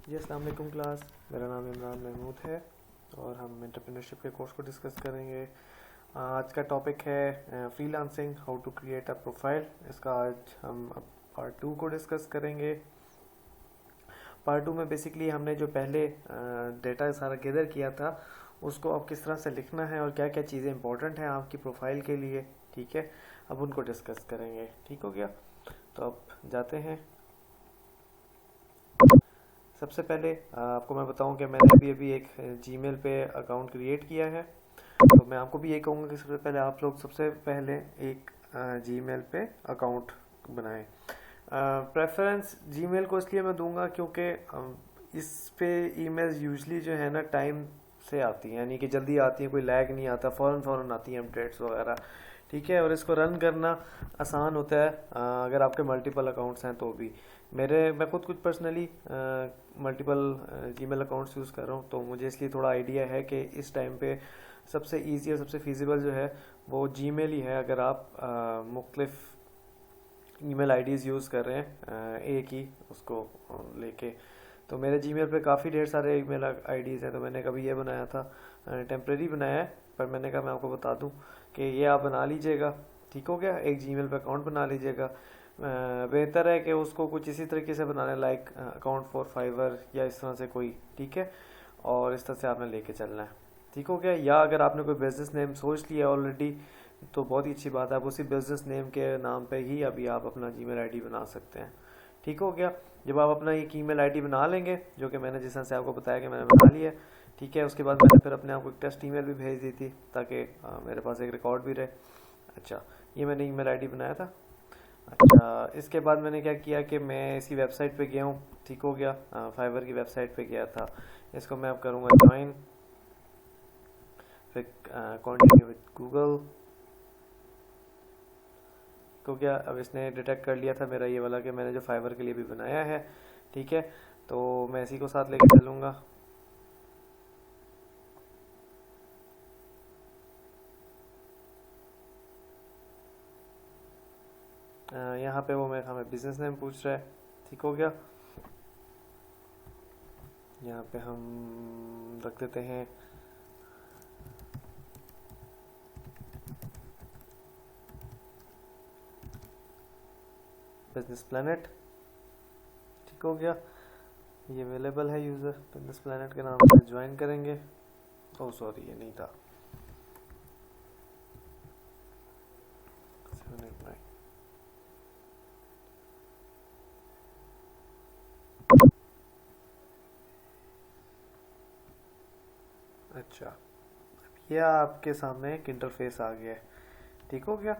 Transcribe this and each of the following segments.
जी अस्सलाम वालेकुम क्लास। मेरा नाम इमरान महमूद है और हम एंटरप्रेन्योरशिप के कोर्स को डिस्कस करेंगे। आज का टॉपिक है freelancing, how to create a profile. इसका आज हम पार्ट 2 को डिस्कस करेंगे। पार्ट 2 में बेसिकली हमने जो पहले डेटा सारा गैदर किया था उसको अब किस तरह से लिखना है और क्या क्या चीज़ें इंपॉर्टेंट हैं आपकी प्रोफाइल के लिए, ठीक है, अब उनको डिस्कस करेंगे। ठीक हो गया, तो अब जाते हैं। सबसे पहले आपको मैं बताऊं कि मैंने अभी अभी एक जीमेल पे अकाउंट क्रिएट किया है, तो मैं आपको भी ये कहूँगा कि सबसे पहले आप लोग सबसे पहले एक जीमेल पे अकाउंट बनाएं। प्रेफरेंस जीमेल को इसलिए मैं दूंगा क्योंकि इस पे ईमेल्स यूजली जो है ना टाइम से आती हैं, यानी कि जल्दी आती हैं, कोई लैग नहीं आता, फ़ौरन फ़ौरन आती हैं अपडेट्स वगैरह, ठीक है। और इसको रन करना आसान होता है अगर आपके मल्टीपल अकाउंट्स हैं तो भी। मैं खुद कुछ personally multiple Gmail accounts use कर रहा हूँ, तो मुझे इसलिए थोड़ा आइडिया है कि इस टाइम पे सबसे ईजी और सबसे फीजिबल जो है वो जीमेल ही है। अगर आप मुख्तलिफ ईमेल आईडीज़ यूज़ कर रहे हैं एक ही उसको लेके, तो मेरे जीमेल पे काफ़ी ढेर सारे ईमेल आईडीज़ हैं। तो मैंने कभी ये बनाया था, टेम्प्रेरी बनाया है, पर मैंने कहा मैं आपको बता दूं कि ये आप बना लीजिएगा। ठीक हो गया, एक जीमेल पे अकाउंट बना लीजिएगा। बेहतर है कि उसको कुछ इसी तरीके से बनाना, लाइक अकाउंट फॉर फाइवर या इस तरह से कोई, ठीक है, और इस तरह से आपने लेके चलना है। ठीक हो गया। या अगर आपने कोई बिजनेस नेम सोच लिया ऑलरेडी तो बहुत ही अच्छी बात है, आप उसी बिजनेस नेम के नाम पे ही अभी आप अपना जीमेल आईडी बना सकते हैं। ठीक हो गया। जब आप अपना एक ईमेल आईडी बना लेंगे, जो कि मैंने जिस तरह से आपको बताया कि मैंने बना लिया है, ठीक है, उसके बाद मैंने फिर अपने आप को एक टेस्ट ईमेल भी भेज दी थी ताकि मेरे पास एक रिकॉर्ड भी रहे। अच्छा, ये मैंने ईमेल आईडी बनाया था। अच्छा, इसके बाद मैंने क्या किया कि मैं इसी वेबसाइट पे गया हूँ। ठीक हो गया, फाइवर की वेबसाइट पे गया था। इसको मैं अब करूँगा ज्वाइन, फिर कंटिन्यू विद गूगल। तो क्या अब इसने डिटेक्ट कर लिया था मेरा ये वाला कि मैंने जो फाइवर के लिए भी बनाया है, ठीक है, तो मैं इसी को साथ लेके चलूँगा। यहाँ पे वो मेरे हमें बिजनेस नेम पूछ रहा है। ठीक हो गया। यहाँ पे हम रख देते हैं बिजनेस प्लेनेट। ठीक हो गया, ये अवेलेबल है यूज़र, बिजनेस प्लेनेट के नाम से ज्वाइन करेंगे। ओह सॉरी, ये नहीं था। 789। अच्छा, ये आपके सामने एक इंटरफेस आ गया है। ठीक हो गया।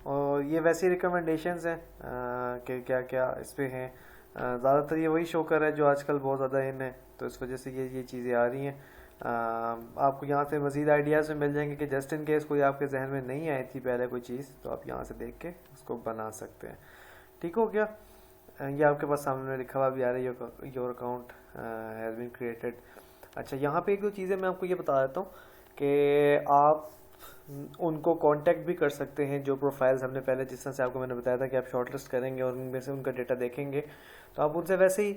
और ये वैसी रिकमेंडेशंस हैं कि क्या क्या इस पे हैं। ज़्यादातर ये वही शो कर रहा है जो आजकल बहुत ज़्यादा इन है, तो इस वजह से ये चीज़ें आ रही हैं। आपको यहाँ से मज़ीद आइडियाज़ में मिल जाएंगे कि जस्ट इन केस कोई आपके जहन में नहीं आई थी पहले कोई चीज़, तो आप यहाँ से देख के उसको बना सकते हैं। ठीक हो गया। ये आपके पास सामने लिखा हुआ भी आ रही है, your account has been created. अच्छा, यहाँ पे एक दो चीज़ें मैं आपको ये बता देता हूँ कि आप उनको कांटेक्ट भी कर सकते हैं जो प्रोफाइल्स हमने पहले, जिस तरह से आपको मैंने बताया था कि आप शॉर्टलिस्ट करेंगे और उनमें से उनका डेटा देखेंगे, तो आप उनसे वैसे ही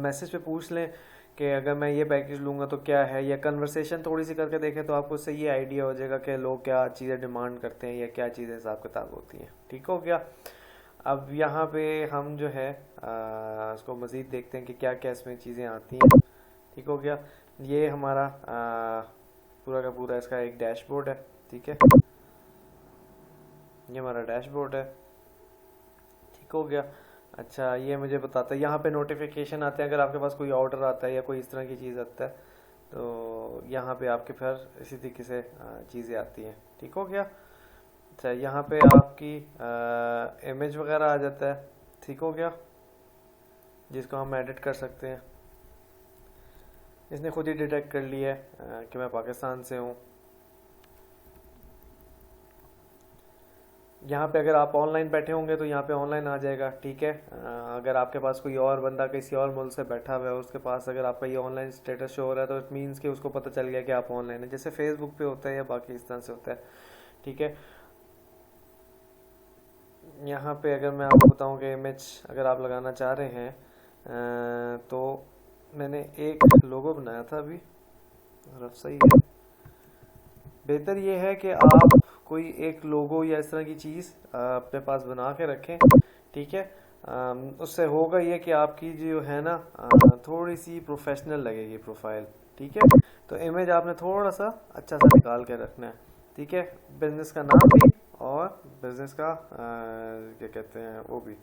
मैसेज पे पूछ लें कि अगर मैं ये पैकेज लूँगा तो क्या है, या कन्वर्सेशन थोड़ी सी करके देखें तो आपको उससे ये आइडिया हो जाएगा कि लोग क्या चीज़ें डिमांड करते हैं या क्या चीज़ें हिसाब किताब होती हैं। ठीक हो गया। अब यहाँ पे हम जो है इसको मज़ीद देखते हैं कि क्या क्या इसमें चीज़ें आती हैं। ठीक हो गया। ये हमारा पूरा का पूरा इसका एक डैशबोर्ड है। ठीक है, ये हमारा डैशबोर्ड है। ठीक हो गया। अच्छा, ये मुझे बताता है, यहाँ पे नोटिफिकेशन आते हैं अगर आपके पास कोई ऑर्डर आता है या कोई इस तरह की चीज़ आता है, तो यहाँ पे आपके फिर इसी तरीके से चीज़ें आती हैं। ठीक हो गया। अच्छा, यहाँ पे आपकी इमेज वगैरह आ जाता है। ठीक हो गया, जिसको हम एडिट कर सकते हैं। इसने खुद ही डिटेक्ट कर लिया है कि मैं पाकिस्तान से हूँ। यहाँ पे अगर आप ऑनलाइन बैठे होंगे तो यहाँ पे ऑनलाइन आ जाएगा। ठीक है, अगर आपके पास कोई और बंदा किसी और मुल्क से बैठा हुआ है, उसके पास अगर आपका ये ऑनलाइन स्टेटस शो हो रहा है तो इट मीन्स कि उसको पता चल गया कि आप ऑनलाइन है, जैसे फेसबुक पे होता है या बाकी इस तरह से होता है। ठीक है, यहाँ पे अगर मैं आपको बताऊँ कि इमेज अगर आप लगाना चाह रहे हैं तो मैंने एक लोगो बनाया था अभी, रफ सही है। बेहतर ये है कि आप कोई एक लोगो या इस तरह की चीज़ अपने पास बना के रखें, ठीक है। उससे होगा ये कि आपकी जो है ना थोड़ी सी प्रोफेशनल लगेगी प्रोफाइल, ठीक है। तो इमेज आपने थोड़ा सा अच्छा सा निकाल के रखना है, ठीक है। बिजनेस का नाम भी और बिजनेस का क्या कहते हैं वो भी।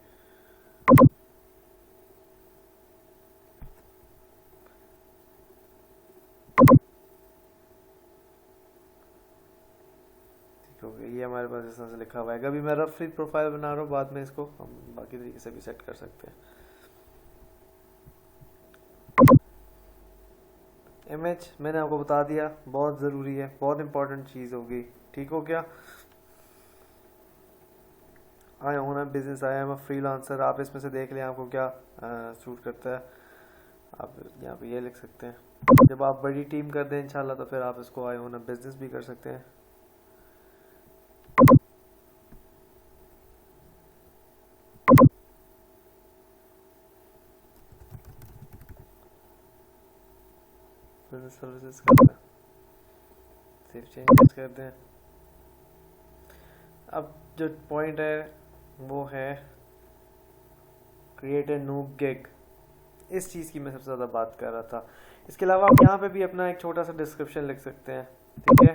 ठीक हो गया, ये हमारे पास इस तरह से लिखा हुआ है। अभी मैं रफ प्रोफाइल बना रहा हूँ, बाद में इसको हम बाकी तरीके से भी सेट कर सकते हैं। इमेज मैंने आपको बता दिया, बहुत ज़रूरी है, बहुत इंपॉर्टेंट चीज़ होगी, ठीक हो गया। आया हूँ ना बिजनेस, आया मैं फ्रीलांसर, आप इसमें से देख लें आपको क्या सूट करता है। आप यहाँ पे ये लिख सकते हैं। जब आप बड़ी टीम कर दें इंशाल्लाह तो फिर आप इसको आए हो ना बिजनेस भी कर सकते हैं। बिजनेस सर्विसेज कर दें, सेव चेंजेस कर दें। अब जो पॉइंट है वो है क्रिएट ए न्यू गिग। इस चीज़ की मैं सबसे ज़्यादा बात कर रहा था। इसके अलावा आप यहाँ पे भी अपना एक छोटा सा डिस्क्रिप्शन लिख सकते हैं, ठीक है।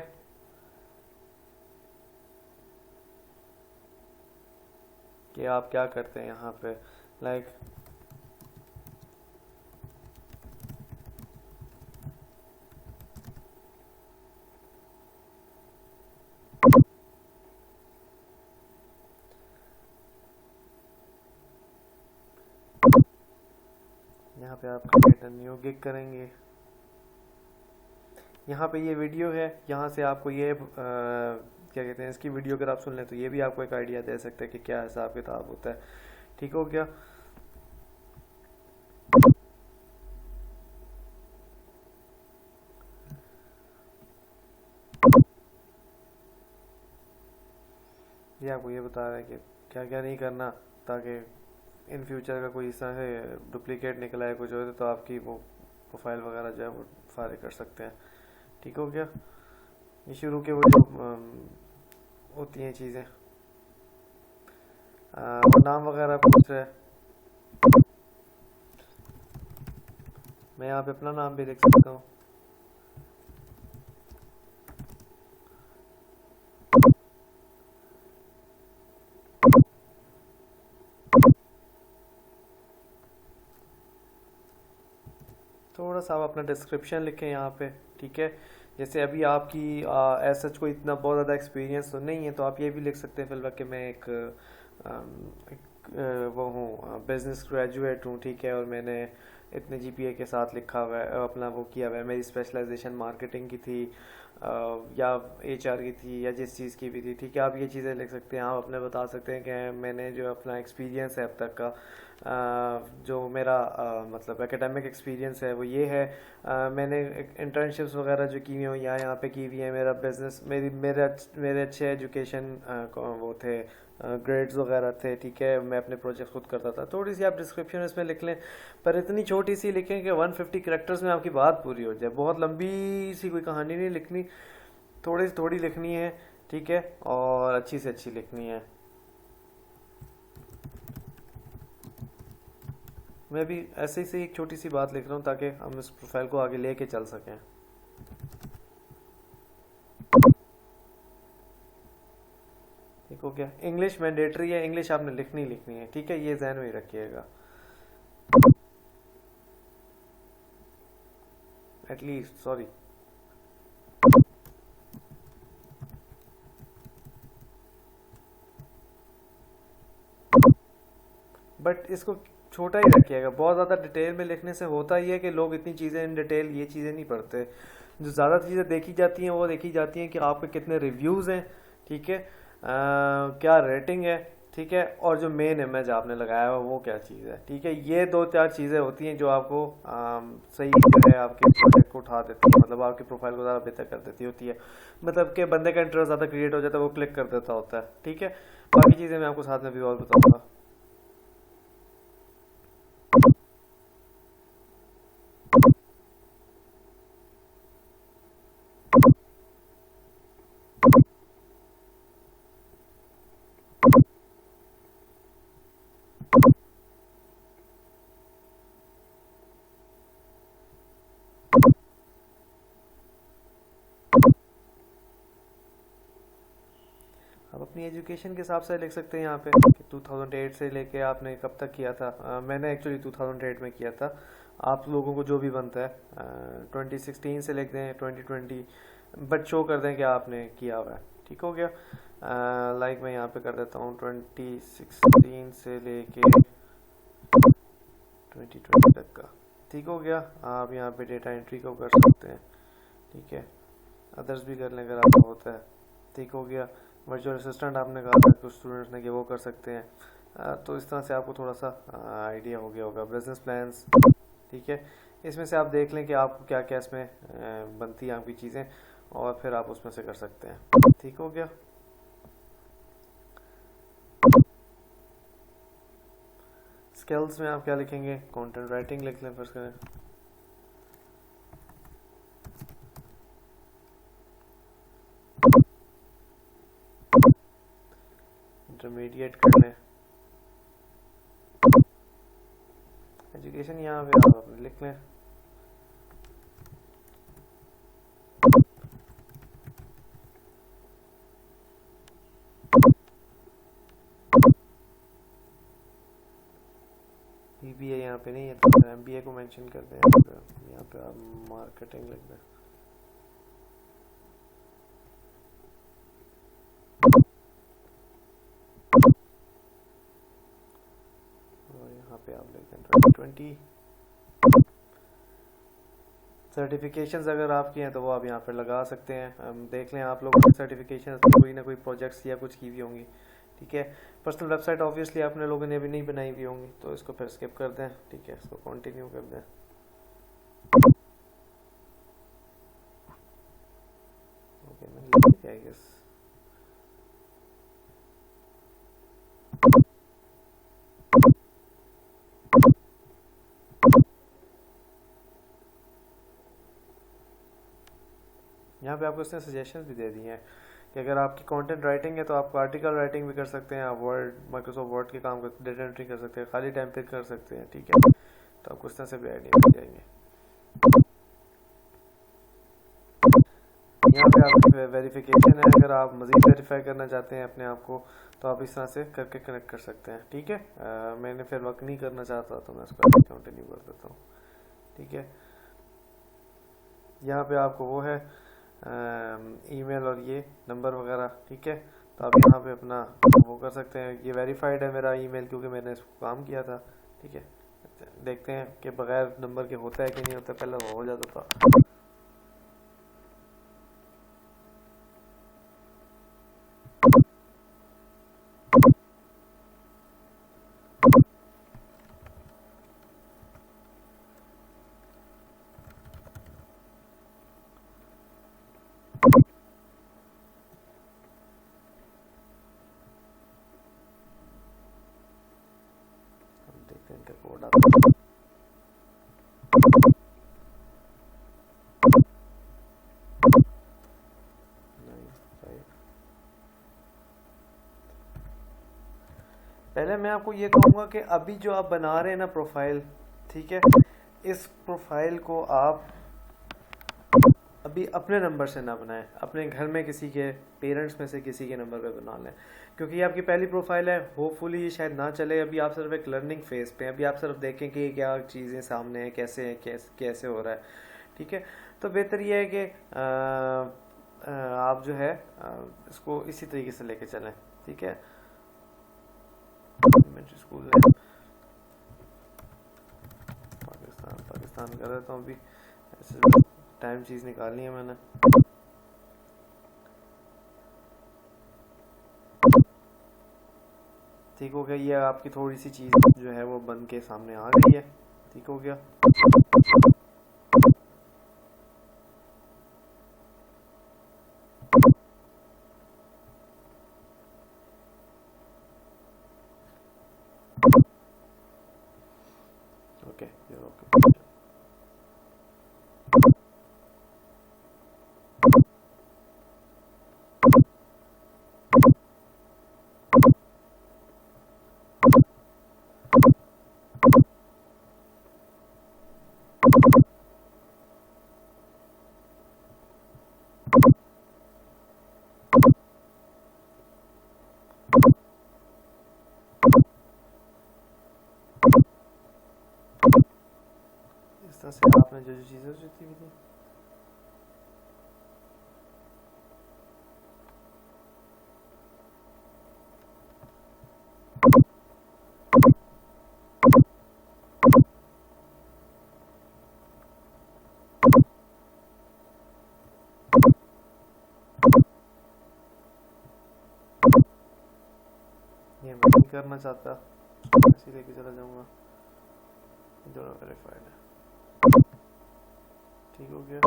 कि आप क्या करते हैं यहाँ पे, लाइक यहाँ पे आप क्रिएट अ न्यू गिग करेंगे। यहाँ पे ये वीडियो है, यहाँ से आपको ये क्या कहते हैं इसकी वीडियो अगर आप सुन लें तो ये भी आपको एक आइडिया दे सकते हैं कि क्या हिसाब किताब होता है, ठीक हो गया। ये आपको ये बता रहा है कि क्या क्या नहीं करना, ताकि इन फ्यूचर का कोई इस तरह से डुप्लीकेट निकला है कुछ हो तो आपकी वो प्रोफाइल वगैरह जो है वो फारे कर सकते हैं, ठीक हो गया। ये शुरू के वो जो होती हैं चीज़ें, वो नाम वगैरह पूछ रहा है। मैं यहाँ पे अपना नाम भी लिख सकता हूँ। थोड़ा सा आप अपना डिस्क्रिप्शन लिखें यहाँ पे, ठीक है। जैसे अभी आपकी एज सच कोई इतना बहुत ज़्यादा एक्सपीरियंस तो नहीं है, तो आप ये भी लिख सकते हैं फिलहाल कि मैं एक वो हूँ बिजनेस ग्रेजुएट हूँ, ठीक है। और मैंने इतने जीपीए के साथ लिखा हुआ है, अपना वो किया हुआ है। मेरी स्पेशलाइजेशन मार्केटिंग की थी या एचआर की थी या जिस चीज़ की भी थी, ठीक है। आप ये चीज़ें लिख सकते हैं। आप अपने बता सकते हैं कि मैंने जो अपना एक्सपीरियंस है अब तक का जो मेरा मतलब एकेडमिक एक्सपीरियंस है वो ये है। मैंने इंटर्नशिप्स वगैरह जो की हुई हैं यहाँ पे की हुई है। मेरा बिजनेस मेरे अच्छे एजुकेशन वो थे, ग्रेड्स वगैरह थे, ठीक है। मैं अपने प्रोजेक्ट खुद करता था। थोड़ी सी आप डिस्क्रिप्शन इसमें लिख लें, पर इतनी छोटी सी लिखें कि 150 कैरेक्टर्स में आपकी बात पूरी हो जाए। बहुत लंबी सी कोई कहानी नहीं लिखनी, थोड़ी सी थोड़ी लिखनी है, ठीक है। और अच्छी से अच्छी लिखनी है। मैं भी ऐसे ही से एक छोटी सी बात लिख रहा हूँ ताकि हम इस प्रोफाइल को आगे लेके चल सकें। ठीक हो गया। इंग्लिश मैंडेटरी है, इंग्लिश आपने लिखनी है, ठीक है। ये ध्यान में रखिएगा एटलीस्ट, सॉरी। बट इसको छोटा ही रखिएगा। बहुत ज़्यादा डिटेल में लिखने से होता ही है कि लोग इतनी चीज़ें इन डिटेल ये चीज़ें नहीं पढ़ते। जो ज़्यादा चीज़ें देखी जाती हैं वो देखी जाती हैं कि आपके कितने रिव्यूज़ हैं, ठीक है। क्या रेटिंग है, ठीक है। और जो मेन इमेज आपने लगाया हुआ वो क्या चीज़ है, ठीक है। ये दो चार चीज़ें होती हैं जो आपको सही जो है आपके प्रोजेक्ट को उठा देती है, मतलब आपकी प्रोफाइल को ज़्यादा बेहतर कर देती होती है। मतलब कि बंदे का इंटरेस्ट ज़्यादा क्रिएट हो जाता है, वो क्लिक कर देता होता है, ठीक है। बाकी चीज़ें मैं आपको साथ में भी और बताऊँगा। अपनी एजुकेशन के हिसाब से लिख सकते हैं यहाँ पे कि 2008 से लेके आपने कब तक किया था। मैंने एक्चुअली 2008 में किया था, आप लोगों को जो भी बनता है 2016 से लिख दें, 2020, बट शो कर दें कि आपने किया हुआ है। ठीक हो गया। लाइक मैं यहाँ पे कर देता हूँ 2016 से लेके 2020 तक का। ठीक हो गया। आप यहाँ पे डेटा एंट्री को कर सकते हैं। ठीक है, अदर्स भी कर लें अगर आपको होता है। ठीक हो गया। वर्चुअल असिस्टेंट आपने कहा था कुछ स्टूडेंट्स ने कि वो कर सकते हैं। तो इस तरह से आपको थोड़ा सा आइडिया हो गया होगा। बिजनेस प्लान्स, ठीक है, इसमें से आप देख लें कि आपको क्या क्या इसमें बनती है आपकी चीज़ें, और फिर आप उसमें से कर सकते हैं। ठीक हो गया। स्किल्स में आप क्या लिखेंगे? कंटेंट राइटिंग लिख लें फर्स्ट करें। इंटरमीडिएट कर लें। एजुकेशन यहाँ पे आप अपने लिख लें। बीबीए यहाँ पे नहीं है तो एमबीए को मेंशन कर दें। यहाँ पे आप मार्केटिंग लिख दें। और यहाँ पे आप लिख दें 2020। सर्टिफिकेशंस अगर आपकी हैं तो वो आप यहाँ पर लगा सकते हैं। हम देख लें आप लोगों ने सर्टिफिकेशन कोई ना कोई प्रोजेक्ट्स या कुछ की भी होंगी। ठीक है, पर्सनल वेबसाइट ऑब्वियसली आपने लोगों ने अभी नहीं बनाई हुई होंगी, तो इसको फिर स्किप कर दें। ठीक है, इसको कंटिन्यू कर दें। ओके, मैंने लिख दिया आई गेस। यहाँ पे आपको इसने सजेशंस भी दे दिए हैं कि अगर आपकी कंटेंट राइटिंग है तो आप आर्टिकल राइटिंग भी कर सकते हैं, आप वर्ड माइक्रोसॉफ्ट वर्ड के काम कर, डेटा एंट्री कर सकते हैं, खाली टाइम पे कर सकते हैं। ठीक है, तो आपको इस तरह से भी आइडिया मिल जाएंगे। यहाँ पे आप वेरिफिकेशन है, अगर आप मज़ीद वेरीफाई करना चाहते हैं अपने आप को तो आप इस तरह से करके कनेक्ट कर सकते हैं। ठीक है, मैंने फिर वर्क नहीं करना चाहता तो मैं इसको कंटिन्यू कर देता हूँ। ठीक है, यहाँ पे आपको वो है ईमेल और ये नंबर वगैरह। ठीक है, तो आप यहाँ पे अपना वो कर सकते हैं। ये वेरीफाइड है मेरा ईमेल क्योंकि मैंने इसको काम किया था। ठीक है, देखते हैं कि बगैर नंबर के होता है कि नहीं होता। पहले वो हो जाता था। देखते हैं इनका कोड आता है। पहले मैं आपको ये कहूँगा कि अभी जो आप बना रहे हैं ना प्रोफाइल, ठीक है, इस प्रोफाइल को आप अभी अपने नंबर से ना बनाएं, अपने घर में किसी के पेरेंट्स में से किसी के नंबर पे बना लें, क्योंकि ये आपकी पहली प्रोफाइल है। होपफुली ये शायद ना चले। अभी आप सिर्फ एक लर्निंग फेज पे हैं। अभी आप सिर्फ देखें कि क्या चीज़ें सामने हैं, कैसे हैं, कैसे हो रहा है। ठीक है, तो बेहतर ये है कि आप जो है इसको इसी तरीके से लेके चलें। ठीक है, स्कूल है पाकिस्तान कर देता हूँ। अभी ऐसे टाइम चीज़ निकालनी है मैंने। ठीक हो गया, ये आपकी थोड़ी सी चीज़ जो है वो बन के सामने आ गई है। ठीक हो गया। Okay, okay. इस तरह से आपने जो जो चीज़ें जो थी ये मैं नहीं करना चाहता, ऐसे लेके चला जाऊंगा, दोनों वेरीफाइड है, ठीक हो गया,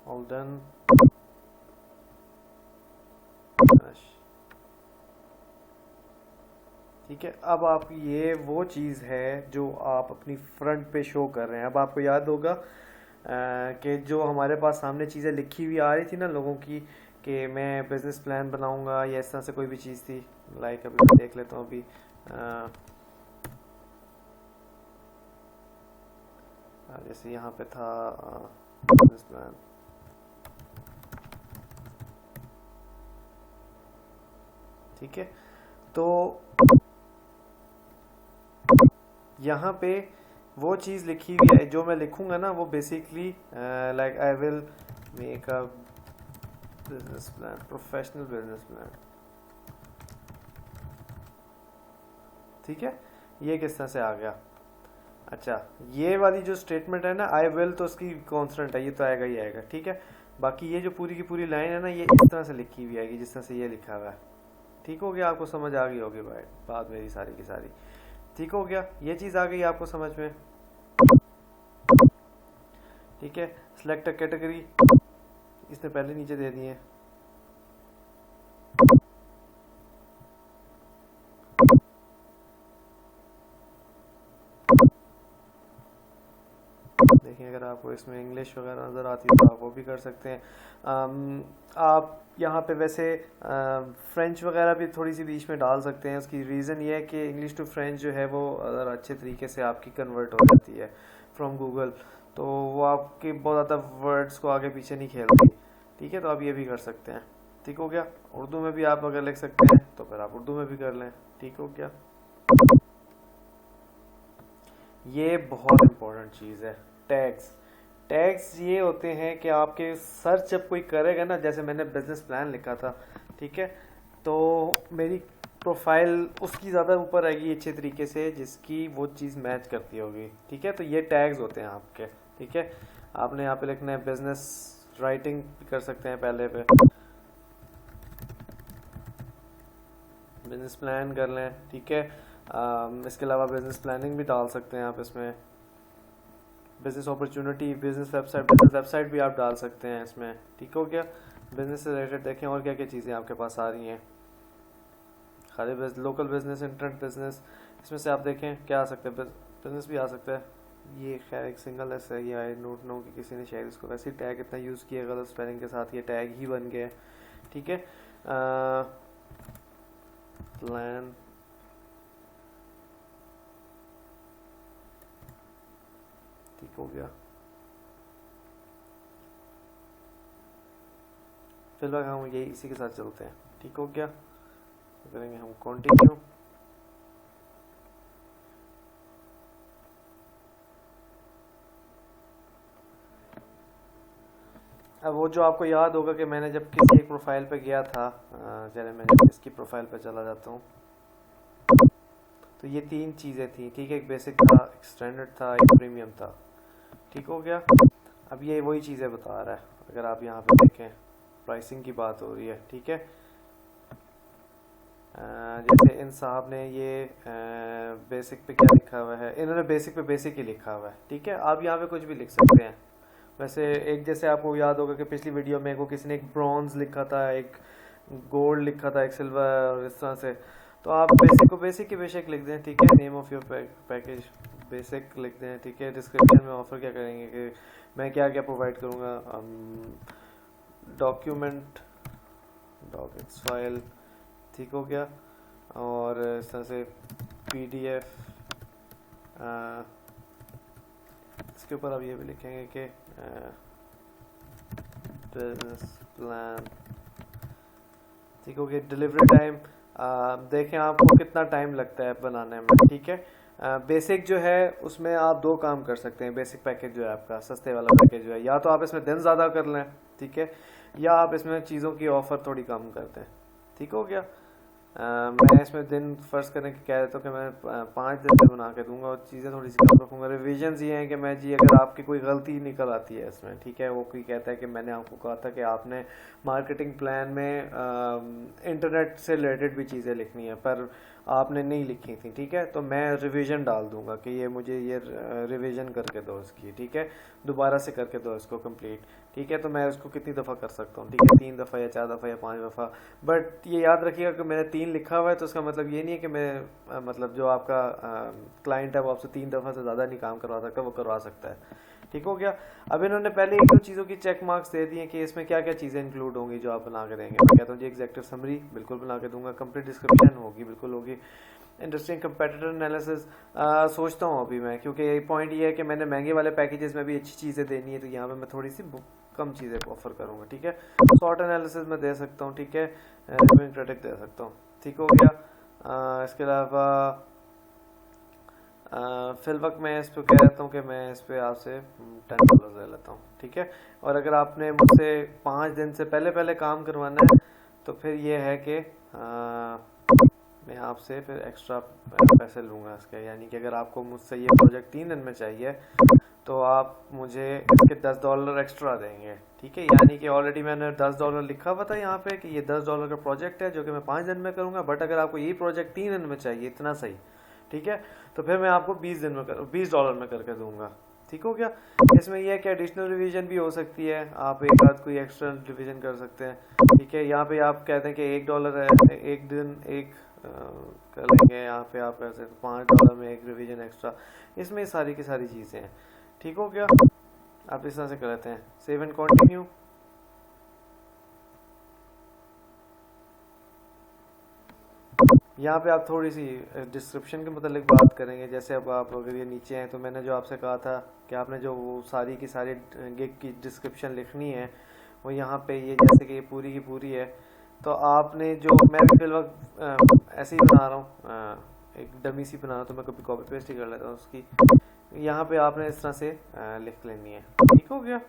ऑल डन। ठीक है, अब आप ये वो चीज़ है जो आप अपनी फ्रंट पे शो कर रहे हैं। अब आपको याद होगा कि जो हमारे पास सामने चीज़ें लिखी हुई आ रही थी ना लोगों की, कि मैं बिजनेस प्लान बनाऊंगा या इस तरह से कोई भी चीज़ थी। लाइक अभी मैं देख लेता हूँ अभी जैसे यहाँ पे था बिजनेस प्लान, ठीक है। तो यहाँ पे वो चीज़ लिखी हुई है, जो मैं लिखूंगा ना वो basically like I will make a business plan, professional business plan, ठीक है। ये किस तरह से आ गया? अच्छा, ये वाली जो स्टेटमेंट है ना, आई विल, तो उसकी कॉन्स्टेंट है, ये तो आएगा ही आएगा, ठीक है। बाकी ये जो पूरी की पूरी लाइन है ना, ये इस तरह से लिखी हुई आएगी जिस तरह से ये लिखा हुआ है। ठीक हो गया, आपको समझ आ गई होगी भाई बात मेरी सारी की सारी। ठीक हो गया, ये चीज़ आ गई आपको समझ में, ठीक है। सिलेक्ट कैटेगरी इसने पहले नीचे दे दिए, देखिए अगर आपको इसमें इंग्लिश वगैरह नज़र आती है तो आप वो भी कर सकते हैं। आप यहाँ पे वैसे फ्रेंच वगैरह भी थोड़ी सी बीच में डाल सकते हैं। उसकी रीज़न ये है कि इंग्लिश टू फ्रेंच जो है वो अगर अच्छे तरीके से आपकी कन्वर्ट हो जाती है फ्रॉम गूगल, तो वो आपके बहुत ज़्यादा वर्ड्स को आगे पीछे नहीं खेलती, ठीक है। तो आप ये भी कर सकते हैं, ठीक हो गया। उर्दू में भी आप अगर लिख सकते हैं तो फिर आप उर्दू में भी कर लें, ठीक हो गया। ये बहुत इम्पोर्टेंट चीज़ है, टैग्स। टैग्स ये होते हैं कि आपके सर्च जब कोई करेगा ना, जैसे मैंने बिजनेस प्लान लिखा था, ठीक है, तो मेरी प्रोफाइल उसकी ज़्यादा ऊपर आएगी अच्छे तरीके से जिसकी वो चीज़ मैच करती होगी, ठीक है। तो ये टैग्स होते हैं आपके, ठीक है। आपने यहाँ पे लिखना है बिजनेस राइटिंग कर सकते हैं, पहले पे बिजनेस प्लान कर लें, ठीक है। इसके अलावा बिजनेस प्लानिंग भी डाल सकते हैं आप इसमें, बिजनेस अपॉर्चुनिटी, बिजनेस वेबसाइट भी आप डाल सकते हैं इसमें, ठीक हो गया। बिजनेस से रिलेटेड देखें और क्या क्या चीज़ें आपके पास आ रही हैं, खाली लोकल बिजनेस, इंटरनेट बिजनेस, इसमें से आप देखें क्या आ सकता है, बिजनेस भी आ सकता है। ये खैर एक सिंगल एस है, ये आई नोट नो कि किसी ने शायद इसको वैसे ही टैग इतना यूज़ किया गलत स्पेलिंग के साथ, ये टैग ही बन गया, ठीक है। प्लान, ठीक हो गया। फिलहाल हम ये इसी के साथ चलते हैं, ठीक हो गया। करेंगे हम कंटिन्यू। अब वो जो आपको याद होगा कि मैंने जब किसी एक प्रोफाइल पे गया था, चले मैं इसकी प्रोफाइल पे चला जाता हूँ, तो ये तीन चीज़ें थी, ठीक है। एक बेसिक था, एक स्टैंडर्ड था, एक प्रीमियम था, ठीक हो गया। अब ये वही चीज़ें बता रहा है, अगर आप यहाँ पे देखें प्राइसिंग की बात हो रही है, ठीक है। जैसे इन साहब ने ये बेसिक पे क्या लिखा हुआ है, इन्होंने बेसिक पे बेसिक ही लिखा हुआ है, ठीक है। आप यहाँ पे कुछ भी लिख सकते हैं। वैसे एक जैसे आपको याद होगा कि पिछली वीडियो में को किसी ने एक ब्रॉन्ज लिखा था, एक गोल्ड लिखा था, एक सिल्वर, और इस तरह से। तो आप बेसिक को बेसिक ही बेशक लिख दें, ठीक है। Name of your package basic लिख दें, ठीक है। डिस्क्रिप्शन में ऑफर क्या करेंगे कि मैं क्या क्या प्रोवाइड करूँगा, डॉक्यूमेंट, डॉक्यूमेंट्स फाइल, ठीक हो गया। और इस तरह से PDF, इसके ऊपर आप ये भी लिखेंगे कि बिजनेस प्लान, ठीक हो गया। डिलीवरी टाइम देखें आपको कितना टाइम लगता है बनाने में, ठीक है। बेसिक जो है उसमें आप दो काम कर सकते हैं। बेसिक पैकेज जो है आपका सस्ते वाला पैकेज जो है, या तो आप इसमें दिन ज़्यादा कर लें, ठीक है, या आप इसमें चीज़ों की ऑफ़र थोड़ी कम कर दें, ठीक हो गया। मैं इसमें दिन फर्ज करने की कह देता हूँ कि मैं 5 दिन में बना के दूंगा और चीज़ें थोड़ी सी कम रखूँगा। रिविजन्स ये हैं कि मैं जी अगर आपकी कोई गलती निकल आती है इसमें, ठीक है, वो कोई कहता है कि मैंने आपको कहा था कि आपने मार्केटिंग प्लान में इंटरनेट से रिलेटेड भी चीज़ें लिखनी है पर आपने नहीं लिखी थी, ठीक है, तो मैं रिवीजन डाल दूंगा कि ये मुझे ये रिवीजन करके दो इसकी, ठीक है, दोबारा से करके दो इसको कंप्लीट, ठीक है। तो मैं उसको कितनी दफ़ा कर सकता हूँ, ठीक है, 3 दफ़ा या 4 दफ़ा या 5 दफ़ा। बट ये याद रखिएगा कि मैंने 3 लिखा हुआ है तो उसका मतलब ये नहीं है कि मैं मतलब जो आपका क्लाइंट है वो आपसे 3 दफ़ा से ज़्यादा नहीं काम करवा सकता, वो करवा सकता है, ठीक हो गया। अब इन्होंने पहले एक दो चीज़ों की चेक मार्क्स दे दिए कि इसमें क्या क्या चीज़ें इंक्लूड होंगी जो आप बना के देंगे। मैं कहता हूँ जी एग्जेक्टिव समरी बिल्कुल बना के दूंगा, कंप्लीट डिस्क्रिप्शन होगी, बिल्कुल होगी, इंटरेस्टिंग कंपेटिटर एनालिसिस सोचता हूँ अभी मैं, क्योंकि पॉइंट ये है कि मैंने महंगे वाले पैकेजेस में भी अच्छी चीज़ें देनी है तो यहाँ पे मैं थोड़ी सी कम चीज़ें ऑफर करूँगा, ठीक है। शॉर्ट एनालिसिस में दे सकता हूँ, ठीक है, रिव्यूइंग क्रिटिक दे सकता हूँ, ठीक हो गया। इसके अलावा फिल वक्त मैं इस पर कह देता हूँ कि मैं इस पर आपसे $10 ले लेता हूँ, ठीक है। और अगर आपने मुझसे 5 दिन से पहले पहले काम करवाना है तो फिर ये है कि मैं आपसे फिर एक्स्ट्रा पैसे लूँगा इसके, यानी कि अगर आपको मुझसे ये प्रोजेक्ट 3 दिन में चाहिए तो आप मुझे इसके $10 एक्स्ट्रा देंगे, ठीक है। यानी कि ऑलरेडी मैंने $10 लिखा हुआ था यहाँ पे कि ये $10 का प्रोजेक्ट है जो कि मैं 5 दिन में करूँगा, बट अगर आपको यही प्रोजेक्ट 3 दिन में चाहिए, इतना सही, ठीक है, तो फिर मैं आपको $20 में करके दूंगा, ठीक हो गया। इसमें यह है कि एडिशनल रिवीजन भी हो सकती है, आप एक आध कोई एक्स्ट्रा रिवीजन कर सकते हैं, ठीक है। यहाँ पे आप कहते हैं कि $1 है, एक दिन एक कर लेंगे, यहाँ पे आप कर सकते हैं $5 में एक रिवीजन एक्स्ट्रा, इसमें सारी की सारी चीज़ें हैं, ठीक हो गया। आप इस तरह से कर लेते हैं, सेव एंड कंटिन्यू। यहाँ पे आप थोड़ी सी डिस्क्रिप्शन के मतलब बात करेंगे। जैसे अब आप अगर ये नीचे हैं तो मैंने जो आपसे कहा था कि आपने जो वो सारी की सारी गिग की डिस्क्रिप्शन लिखनी है वो यहाँ पे ये जैसे कि ये पूरी की पूरी है, तो आपने जो मैं फिलहाल ऐसे ही बना रहा हूँ, एक डमी सी बना रहा हूँ तो मैं कभी कॉपी पेस्ट ही कर लेता हूँ उसकी, यहाँ पे आपने इस तरह से लिख लेनी है, ठीक हो गया।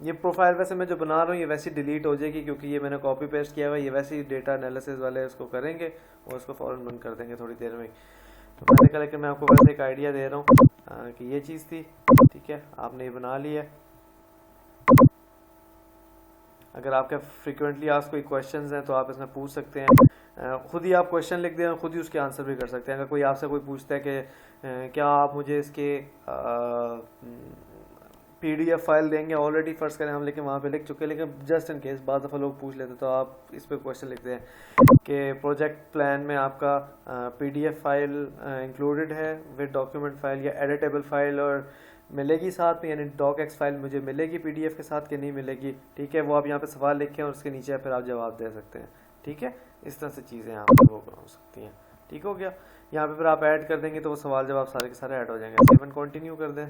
ये प्रोफाइल वैसे मैं जो बना रहा हूँ ये वैसे डिलीट हो जाएगी क्योंकि ये मैंने कॉपी पेस्ट किया हुआ है, ये वैसे ही डेटा एनालिसिस वाले उसको करेंगे और उसको फ़ौरन बंद कर देंगे थोड़ी देर में। तो मैंने कहा लेकिन मैं आपको वैसे एक आइडिया दे रहा हूँ कि ये चीज़ थी, ठीक है, आपने ये बना ली है। अगर आपके फ्रिक्वेंटली आज कोई क्वेश्चंस हैं तो आप इसमें पूछ सकते हैं, खुद ही आप क्वेश्चन लिख दें और खुद ही उसके आंसर भी कर सकते हैं। अगर कोई आपसे कोई पूछता है कि क्या आप मुझे इसके PDF फाइल देंगे, ऑलरेडी फर्स्ट करें हम लेकिन वहाँ पे लिख चुके हैं, लेकिन जस्ट इन केस बाद दफ़ा लोग पूछ लेते तो आप इस पर क्वेश्चन लिखते हैं कि प्रोजेक्ट प्लान में आपका PDF फाइल इंक्लूडेड है विद डॉक्यूमेंट फाइल या एडिटेबल फाइल और मिलेगी साथ में, यानी डॉक-एक्स फाइल मुझे मिलेगी PDF के साथ कि नहीं मिलेगी, ठीक है। वो आप यहाँ पे सवाल लिखें और उसके नीचे फिर आप जवाब दे सकते हैं, ठीक है। इस तरह से चीज़ें यहाँ पर वो हो सकती हैं, ठीक हो गया। यहाँ पे फिर आप ऐड कर देंगे तो वो सवाल जवाब सारे के सारे ऐड हो जाएंगे। सेव एंड कंटिन्यू कर दें।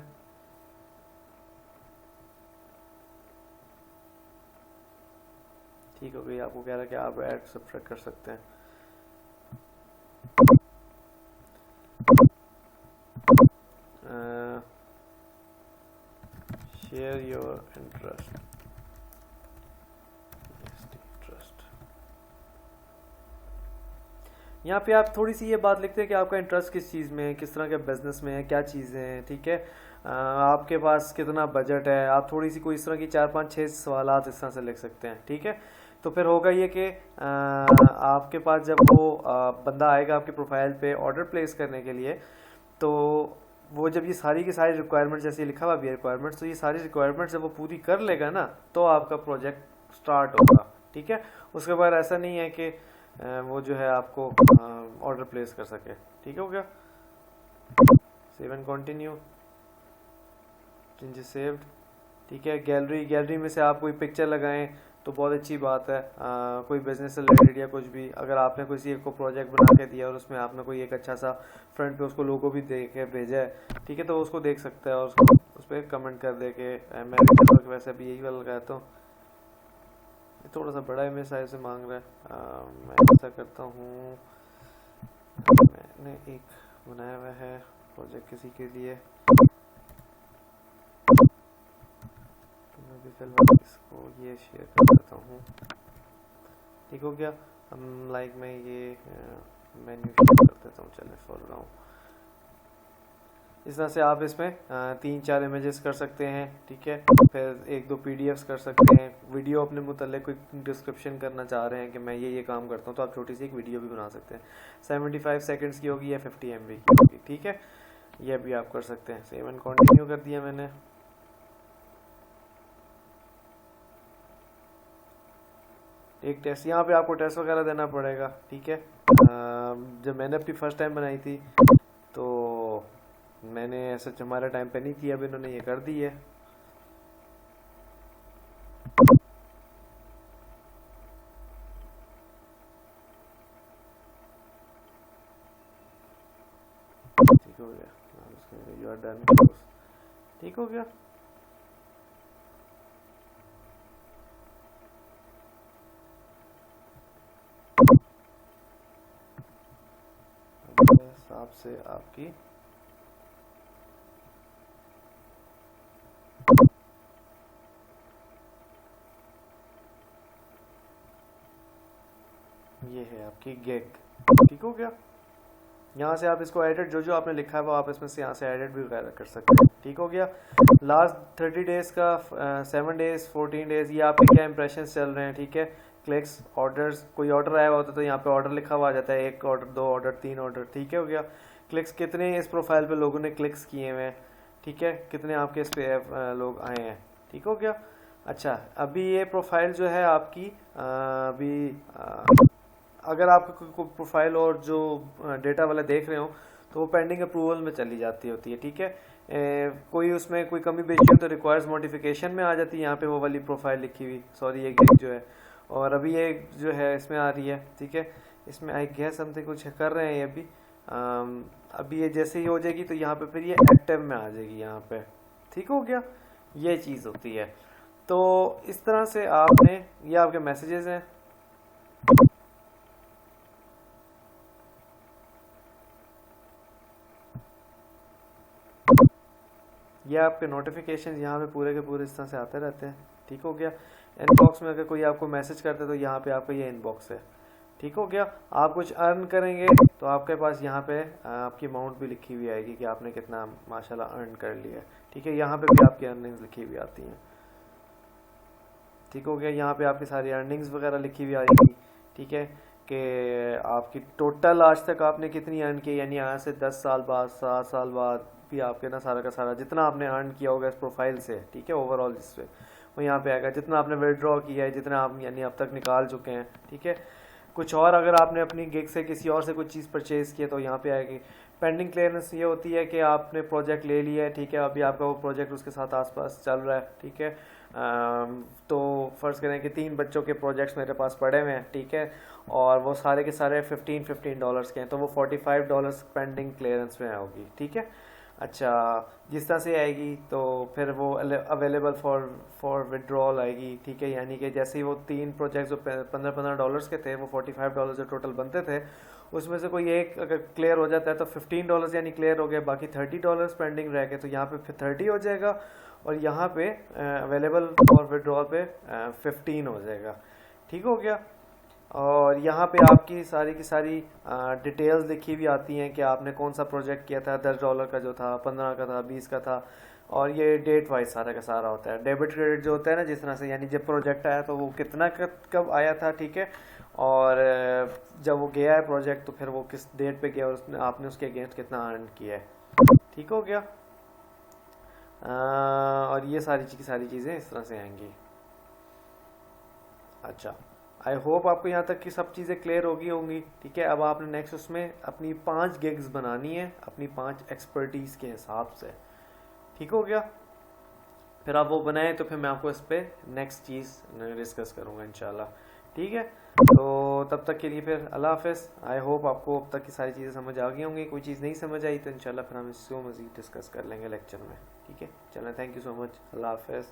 ठीक हो गई, आपको कह रहा है कि आप ऐड सब्ट्रैक्ट कर सकते हैं। शेयर योर इंटरेस्ट, यहाँ पे आप थोड़ी सी ये बात लिखते हैं कि आपका इंटरेस्ट किस चीज़ में है, किस तरह के बिजनेस में है, क्या चीज़ें हैं, ठीक है, आपके पास कितना बजट है। आप थोड़ी सी कोई इस तरह की 4-5-6 सवालात इस तरह से लिख सकते हैं, ठीक है। तो फिर होगा ये कि आपके पास जब वो बंदा आएगा आपके प्रोफाइल पे ऑर्डर प्लेस करने के लिए, तो वो जब ये सारी की सारी रिक्वायरमेंट्स जैसे लिखा हुआ भी रिक्वायरमेंट्स, तो ये सारी रिक्वायरमेंट्स जब वो पूरी कर लेगा ना तो आपका प्रोजेक्ट स्टार्ट होगा, ठीक है। उसके बाद ऐसा नहीं है कि वो जो है आपको ऑर्डर प्लेस कर सके, ठीक हो गया। Save and continue, changes saved, ठीक है। गैलरी में से आप कोई पिक्चर लगाएं तो बहुत अच्छी बात है। कोई बिजनेस से रिलेटेड या कुछ भी, अगर आपने किसी एक को प्रोजेक्ट बना के दिया और उसमें आपने कोई एक अच्छा सा फ्रंट पे उसको लोगो भी दे के भेजा है, ठीक है, तो उसको देख सकता है और उसको उस पर कमेंट कर दे के मैं वैसे भी यही वाला लगाता हूँ। थोड़ा सा बड़ा इमेज साइज से मांग रहा है, मैं ऐसा करता हूँ मैंने एक बनाया हुआ है प्रोजेक्ट किसी के लिए, तो मैं भी फिलहाल इसको ये शेयर कर देता हूँ। ठीक हो गया। लाइक मैं ये मेन्यू शेयर कर देता हूँ, चले फॉर रहा हूँ। इस तरह से आप इसमें 3-4 इमेजेस कर सकते हैं, ठीक है। फिर 1-2 पीडीएफ्स कर सकते हैं। वीडियो अपने मुतल्लिक कोई डिस्क्रिप्शन करना चाह रहे हैं कि मैं ये काम करता हूँ, तो आप छोटी सी एक वीडियो भी बना सकते हैं। 75 सेकंड्स की होगी या 50 MB की होगी, ठीक है। यह भी आप कर सकते हैं। सेव एंड कंटिन्यू कर दिया मैंने। एक टेस्ट, यहाँ पे आपको टेस्ट वगैरह देना पड़ेगा, ठीक है। जब मैंने अपनी फर्स्ट टाइम बनाई थी तो मैंने ऐसा हमारे टाइम पे नहीं थी, अब इन्होंने ये कर दी है। ठीक हो गया, यू आर डन। ठीक हो गया। हिसाब से आपकी ये है आपकी गिग। ठीक हो गया। यहाँ से आप इसको एडिट, जो आपने लिखा है वो आप इसमें से यहाँ से एडिट भी कर सकते हैं। ठीक हो गया। लास्ट 30 डेज का 7 डेज 14 डेज ये आपके क्या इंप्रेशन चल रहे हैं, ठीक है। क्लिक्स, ऑर्डर्स, कोई ऑर्डर आया होता तो यहाँ पे ऑर्डर लिखा हुआ आ जाता है, 1 ऑर्डर 2 ऑर्डर 3 ऑर्डर। ठीक है, हो गया। क्लिक्स, कितने इस प्रोफाइल पे लोगों ने क्लिक्स किए हुए हैं, ठीक है, कितने आपके इस पे लोग आए हैं। ठीक हो गया। अच्छा, अभी ये प्रोफाइल जो है आपकी अभी अगर आपका कोई प्रोफाइल और जो डेटा वाला देख रहे हो तो वो पेंडिंग अप्रूवल में चली जाती होती है, ठीक है। कोई उसमें कोई कमी पेशी हो तो रिक्वायर्स मॉडिफिकेशन में आ जाती है, यहाँ पे वो वाली प्रोफाइल लिखी हुई, सॉरी ये गिग जो है। और अभी ये जो है इसमें आ रही है, ठीक है। इसमें आई गेस समथिंग कुछ कर रहे हैं ये अभी ये जैसे ही हो जाएगी तो यहाँ पे फिर ये एक्टिव में आ जाएगी यहाँ पे। ठीक हो गया, ये चीज़ होती है। तो इस तरह से आपने, ये आपके मैसेजेस हैं, ये आपके नोटिफिकेशन यहाँ पे पूरे के पूरे इस तरह से आते रहते हैं। ठीक हो गया। इनबॉक्स में अगर कोई आपको मैसेज करता है तो यहाँ पे आपका ये इनबॉक्स है। ठीक हो गया। आप कुछ अर्न करेंगे तो आपके पास यहाँ पे आपकी अमाउंट भी लिखी हुई आएगी कि आपने कितना माशाल्लाह अर्न कर लिया है। ठीक है, यहाँ पे भी आपकी अर्निंग्स लिखी हुई आती हैं। ठीक हो गया। यहाँ पे आपकी सारी अर्निंग्स वगैरह लिखी हुई आएगी, ठीक है, कि आपकी टोटल आज तक आपने कितनी अर्न की, यानी यहाँ से 10 साल बाद 7 साल बाद भी आपके ना सारा का सारा जितना आपने अर्न किया होगा इस प्रोफाइल से, ठीक है, ओवरऑल जिससे वो यहाँ पे आएगा, जितना आपने विड्रॉ किया है, जितना आप यानी अब तक निकाल चुके हैं। ठीक है, कुछ और अगर आपने अपनी गिग से किसी और से कुछ चीज़ परचेज़ किया तो यहाँ पे आएगी। पेंडिंग क्लियरेंस ये होती है कि आपने प्रोजेक्ट ले लिया है, ठीक है, अभी आपका वो प्रोजेक्ट उसके साथ आसपास चल रहा है, ठीक है। तो फ़र्ज़ करें कि 3 बच्चों के प्रोजेक्ट्स मेरे पास पड़े हुए हैं, ठीक है, और वो सारे के सारे $15 के हैं, तो वो $45 पेंडिंग क्लियरेंस में होगी। ठीक है। अच्छा, जिस तरह से आएगी तो फिर वो अवेलेबल फॉर विड्रॉल आएगी, ठीक है, यानी कि जैसे ही वो 3 प्रोजेक्ट जो $15 के थे वो $45 जो टोटल बनते थे, उसमें से कोई एक अगर क्लियर हो जाता है तो $15 यानी क्लियर हो गया, बाकी $30 पेंडिंग रह गए, तो यहाँ पे फिर 30 हो जाएगा और यहाँ पे अवेलेबल फॉर विड्रॉल पे 15 हो जाएगा। ठीक हो गया। और यहाँ पे आपकी सारी की सारी डिटेल्स लिखी भी आती हैं कि आपने कौन सा प्रोजेक्ट किया था, $10 का जो था, 15 का था, 20 का था, और ये डेट वाइज सारा का सारा होता है। डेबिट क्रेडिट जो होता है ना, जिस तरह से यानी जब प्रोजेक्ट आया तो वो कितना कब आया था, ठीक है, और जब वो गया है प्रोजेक्ट तो फिर वो किस डेट पे गया और उसने आपने उसके अगेंस्ट कितना अर्न किया है। ठीक हो गया। और ये सारी चीज़ें इस तरह से आएंगी। अच्छा, आई होप आपको यहाँ तक की सब चीज़ें क्लियर होंगी। ठीक है, अब आपने नेक्स्ट उसमें अपनी 5 गिग्स बनानी है अपनी 5 एक्सपर्टीज़ के हिसाब से। ठीक हो गया। फिर आप वो बनाएं तो फिर मैं आपको इस पर नेक्स्ट चीज़ डिस्कस करूँगा इंशाल्लाह। ठीक है, तो तब तक के लिए फिर अल्लाह हाफ़िज़। आई होप आपको अब तक की सारी चीज़ें समझ आ गई होंगी। कोई चीज़ नहीं समझ आई तो इंशाल्लाह फिर हम इसको मज़ीद डिस्कस कर लेंगे लेक्चर में। ठीक है, चलें, थैंक यू सो मच, अल्लाह हाफ़िज़।